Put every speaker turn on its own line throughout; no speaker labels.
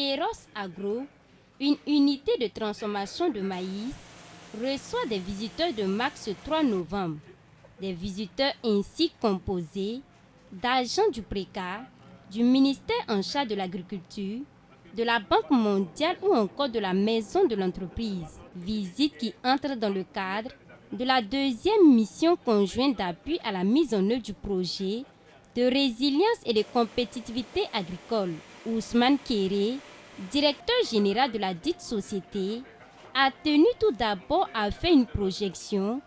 Kéros Agro, une unité de transformation de maïs, reçoit des visiteurs de mars 3 novembre. Des visiteurs ainsi composés d'agents du PRECA, du ministère en charge de l'agriculture, de la Banque mondiale ou encore de la maison de l'entreprise. Visite qui entre dans le cadre de la deuxième mission conjointe d'appui à la mise en œuvre du projet de résilience et de compétitivité agricole. Ousmane Kéré, directeur général de la dite société, a tenu tout d'abord à faire une projection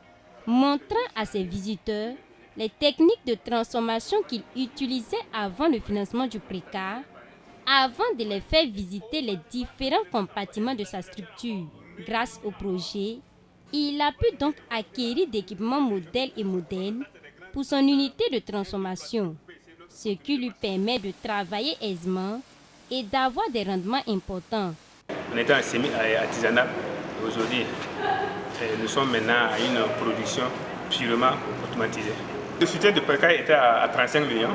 montrant à ses visiteurs les techniques de transformation qu'il utilisait avant le financement du PRECA, avant de les faire visiter les différents compartiments de sa structure. Grâce au projet, il a pu donc acquérir d'équipements modèles et modernes pour son unité de transformation, ce qui lui permet de travailler aisément et d'avoir des rendements importants.
On était en semi-artisanat aujourd'hui. Nous sommes maintenant à une production purement automatisée. Le soutien de PRECA était à 35 millions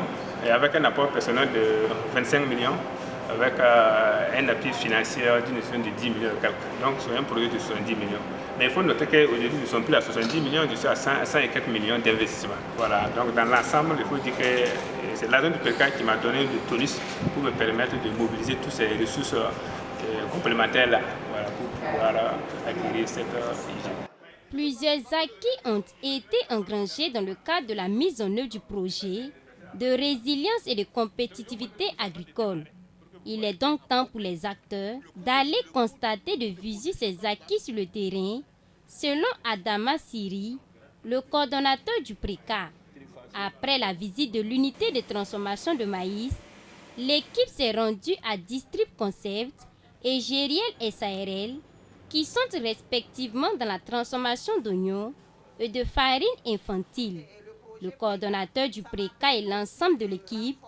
et avec un apport personnel de 25 millions, avec un appui financier d'une somme de 10 millions et quelques. Donc c'est un projet de 70 millions. Mais il faut noter qu'aujourd'hui nous ne sommes plus à 70 millions, je suis à 100 et quelques millions d'investissements. Voilà, donc dans l'ensemble, il faut dire que c'est l'agent du PRECA qui m'a donné le tonus pour me permettre de mobiliser toutes ces ressources complémentaires là, voilà, pour pouvoir acquérir cette usine.
Plusieurs acquis ont été engrangés dans le cadre de la mise en œuvre du projet de résilience et de compétitivité agricole. Il est donc temps pour les acteurs d'aller constater de visu ces acquis sur le terrain, selon Adama Siri, le coordonnateur du PRECA. Après la visite de l'unité de transformation de maïs, l'équipe s'est rendue à Distrib Concept et Gériel SARL, qui sont respectivement dans la transformation d'oignons et de farine infantile. Le coordonnateur du PRECA et l'ensemble de l'équipe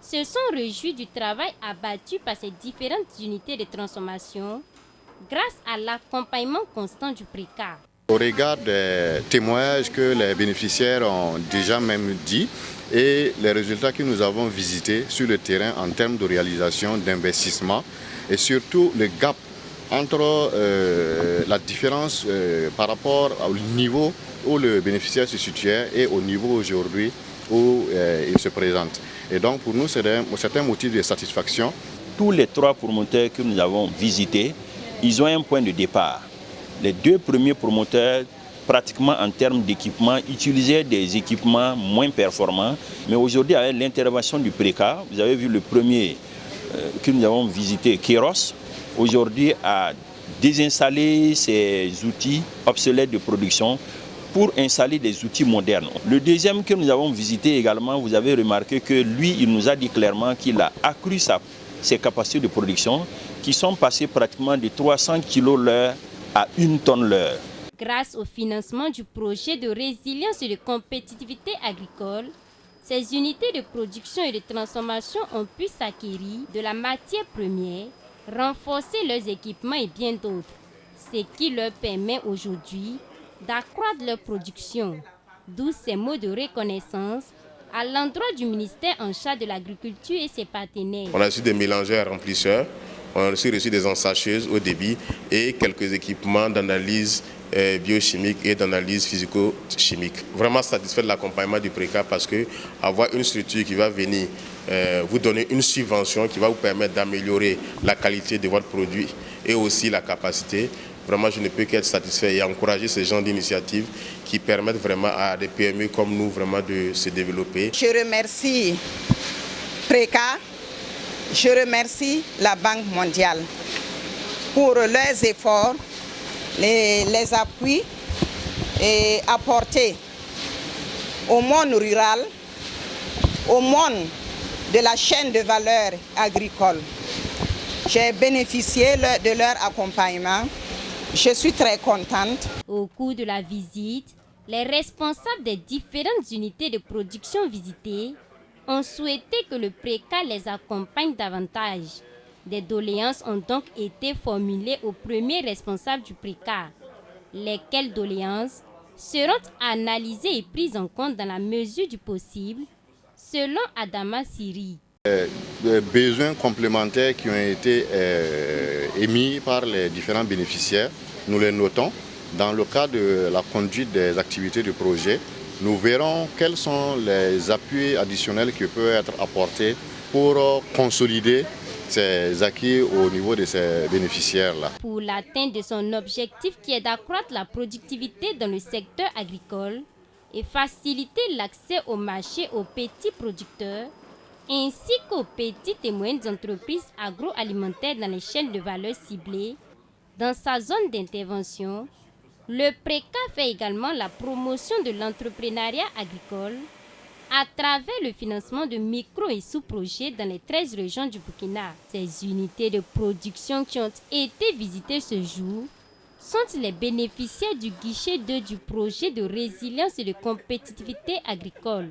se sont réjouis du travail abattu par ces différentes unités de transformation grâce à l'accompagnement constant du PRECA.
Au regard des témoignages que les bénéficiaires ont déjà même dit et les résultats que nous avons visités sur le terrain en termes de réalisation d'investissement et surtout le gap entre la différence par rapport au niveau où le bénéficiaire se situait et au niveau aujourd'hui où il se présente. Et donc pour nous, c'est un motif de satisfaction.
Tous les trois promoteurs que nous avons visités, ils ont un point de départ. Les deux premiers promoteurs, pratiquement en termes d'équipement, utilisaient des équipements moins performants. Mais aujourd'hui, avec l'intervention du PRECA, vous avez vu le premier que nous avons visité, Kéros, aujourd'hui a désinstallé ces outils obsolètes de production pour installer des outils modernes. Le deuxième que nous avons visité également, vous avez remarqué que lui, il nous a dit clairement qu'il a accru ses capacités de production qui sont passées pratiquement de 300 kg l'heure à 1 tonne l'heure.
Grâce au financement du projet de résilience et de compétitivité agricole, ces unités de production et de transformation ont pu s'acquérir de la matière première, renforcer leurs équipements et bien d'autres, ce qui leur permet aujourd'hui d'accroître leur production. D'où ces mots de reconnaissance à l'endroit du ministère en charge de l'agriculture et ses partenaires.
On a reçu des mélangeurs remplisseurs, on a aussi reçu des ensacheuses au débit et quelques équipements d'analyse biochimique et d'analyse physico-chimique. Vraiment satisfait de l'accompagnement du PRECA parce que avoir une structure qui va venir vous donner une subvention qui va vous permettre d'améliorer la qualité de votre produit et aussi la capacité. Vraiment, je ne peux qu'être satisfait et encourager ce genre d'initiatives qui permettent vraiment à des PME comme nous vraiment de se développer.
Je remercie PRECA, je remercie la Banque mondiale pour leurs efforts, les appuis et apportés au monde rural, au monde de la chaîne de valeur agricole. J'ai bénéficié de leur accompagnement. Je suis très contente.
Au cours de la visite, les responsables des différentes unités de production visitées ont souhaité que le PRECA les accompagne davantage. Des doléances ont donc été formulées au premier responsable du PRECA, lesquelles doléances seront analysées et prises en compte dans la mesure du possible, selon Adama Siri.
Des besoins complémentaires qui ont été émis par les différents bénéficiaires, nous les notons. Dans le cadre de la conduite des activités du projet, nous verrons quels sont les appuis additionnels qui peuvent être apportés pour consolider ces acquis au niveau de ces bénéficiaires-là.
Pour l'atteinte de son objectif qui est d'accroître la productivité dans le secteur agricole et faciliter l'accès au marché aux petits producteurs, ainsi qu'aux petites et moyennes entreprises agroalimentaires dans les chaînes de valeur ciblées, dans sa zone d'intervention, le PRECA fait également la promotion de l'entrepreneuriat agricole à travers le financement de micro- et sous-projets dans les 13 régions du Burkina. Ces unités de production qui ont été visitées ce jour sont les bénéficiaires du guichet 2 du projet de résilience et de compétitivité agricole.